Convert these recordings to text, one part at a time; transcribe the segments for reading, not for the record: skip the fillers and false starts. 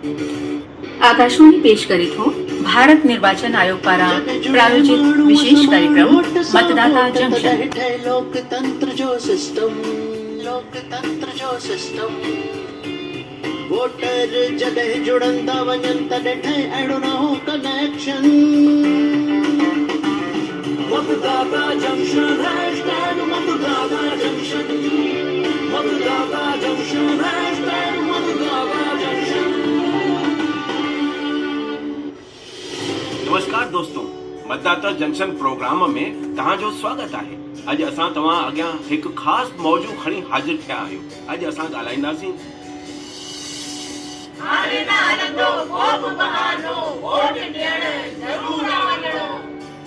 आकाशवाणी पेश करीत हो भारत निर्वाचन आयोग पारा प्रायोजित विशेष कार्यक्रम मतदाता जंक्शन। लोकतंत्र जो सिस्टम वोटर जॾहिं जुड़ंदा वञनि तॾहिं ठहे अहिड़ो न हो कनेक्शन। मतदाता जंक्शन हैशटैग मतदाता जंक्शन, मतदाता जंक्शन हैशटैग मतदाता जंक्शन। नमस्कार दोस्तों, मतदाता जंक्शन प्रोग्राम में तव्हांजो स्वागत आहे। अॼु असां तव्हां अॻियां हिकु ख़ासि मौजू खणी हाज़िर थिया आहियूं। अॼु असां ॻाल्हाईंदासीं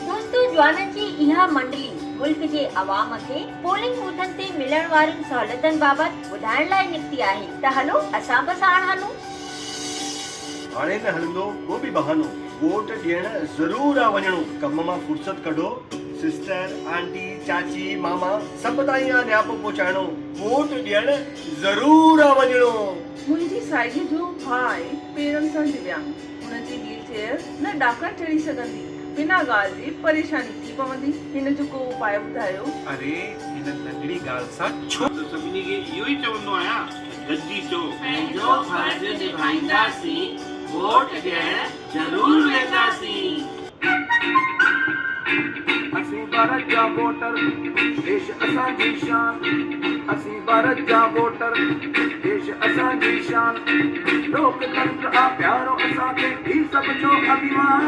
दोस्तों, जवाननि जी इहा मंडली मुल्क जे अवाम खे पोलिंग बूथनि ते मिलण वारियुनि सहूलियतुनि बाबति ॿुधाइण लाइ निकिती आहे। त हलो असां बि साण हलूं। हाणे न हलंदो को बि बहानो, वोट ॾियण ज़रूर आ वञणो। कम मां फुर्सत कढो, सिस्टर आंटी चाची मामा सभु ताईं आ न्यापो पहुचाइणो। वोट ॾियण ज़रूर आ वञणो। मुंहिंजी साहेड़ी जो भाउ आहे पेरनि सां दिव्यांग, हुनजी व्हील चेयर न ॾाका चढ़ी सघंदी, बिना ॻाल्हि जे परेशानी थी पवंदी। हिन जो को उपाय ॿुधायो। अरे हिन नंढड़ी ॻाल्हि सां छो सभिनी खे इहो ई चवंदो आहियां, गॾिजी चो पंहिंजो फर्ज़ निभाईंदासीं, वोट ॾियण ज़रूर वेंदासीं। असीं भारत जा वोटर, देश असांजी शान। असीं भारत जा वोटर, देश असांजी शान। लोकतंत्र आ प्यारो असांखे ही सभ जो अभिमान।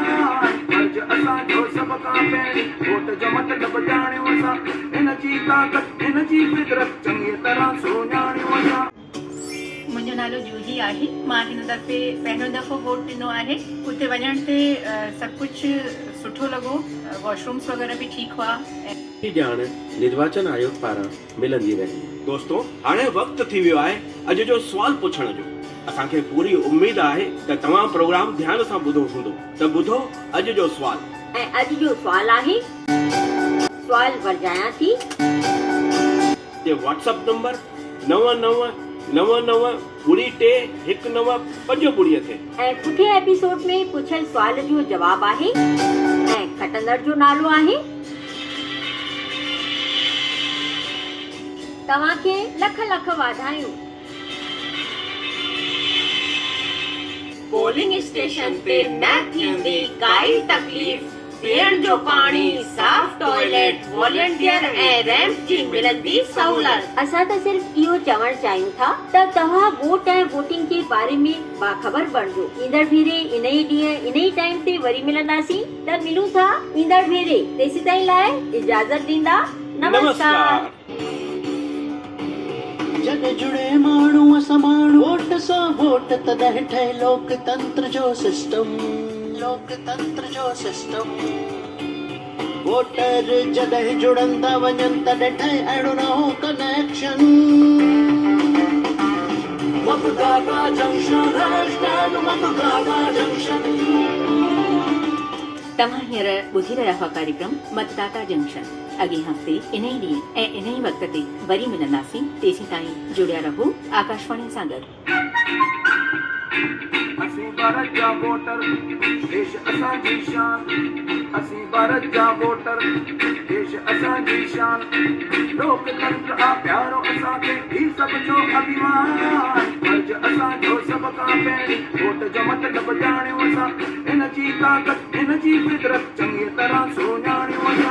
फर्ज़ असांजो सभ खां पहिरीं वोट जो मतिलबु ॼाणियूं असां। हिन जी ताक़त, हिन जी फितरत चङी तरह सुञाणियूं असां। मुंहिंजो नालो जूही आहे। मां हिन दफ़े पहिरियों दफ़ो वोट ॾिनो आहे। उते वञण ते सभु कुझु सुठो लॻो, वॉशरूम्स वग़ैरह बि ठीकु हुआ। ॼाण निर्वाचन आयोग पारां मिलंदी रही। दोस्तों, हाणे वक़्तु थी वियो आहे अॼु जो सुवाल पुछण जो। असांखे पूरी उमेद आहे त तव्हां प्रोग्राम ध्यान सां ॿुधो हूंदो। त ॿुधो अॼु जो सुवाल। ऐं अॼु जो सुवाल आहे, सुवाल वरजायां थी। ते व्हाट्सएप नंबर 9999031950 ते। ऐं पुठे एपिसोड में पुछल सुवाल जो जवाब आहे ऐं खटंदड़ जो नालो आहे। तव्हांखे लख लख वाधायूं। पोलिंग स्टेशन ते न थींदी काई तकलीफ़, पीअण जो पाणी, साफ़ टॉयलेट, वॉलंटियर ऐं रैंप जी मिलंदी सहूलियत। असां त सिर्फ़ इहो चवण चाहियूं था त तव्हां वोट ऐं वोटिंग जे बारे में बाख़बर बणिजो। ईंदड़ भेरे इन ई ॾींहं इन ई टाइम ते वरी मिलंदासीं। त मिलूं था ईंदड़ भेरे। तेसि ताईं लाइ इजाज़त ॾींदा। नमस्कार। जॾहिं जुड़े माण्हू असां माण्हू वोट सां वोट तॾहिं ठहे लोकतंत्र जो सिस्टम। लोकतंत्र जो सिस्टम वोटर जॾहिं जुड़ंदा वञनि तॾहिं ठहे अहिड़ो न हो कनेक्शन। मतदाता जंक्शन हैशटैग मतदाता जंक्शन। तव्हां हींअर ॿुधी रहिया हुआ कार्यक्रम मतदाता जंक्शन। अॻे हफ़्ते इन ई ॾींहुं ऐं इन ई वक़्त ते वरी मिलंदासीं। तेसि ताईं जुड़िया रहो आकाशवाणी सां गॾु। असीं भारत जा वोटर, देश असांजी शान। असीं भारत जा वोटर, देश असांजी शान। लोकतंत्र आ प्यारो असांखे ही सभ जो अभिमान। फर्ज़ असांजो सभ खां पहिरीं वोट जो मतिलबु ॼाणियूं असां। हिन जी ताक़त, हिन जी फितरत चङी तरह सुञाणियूं असां।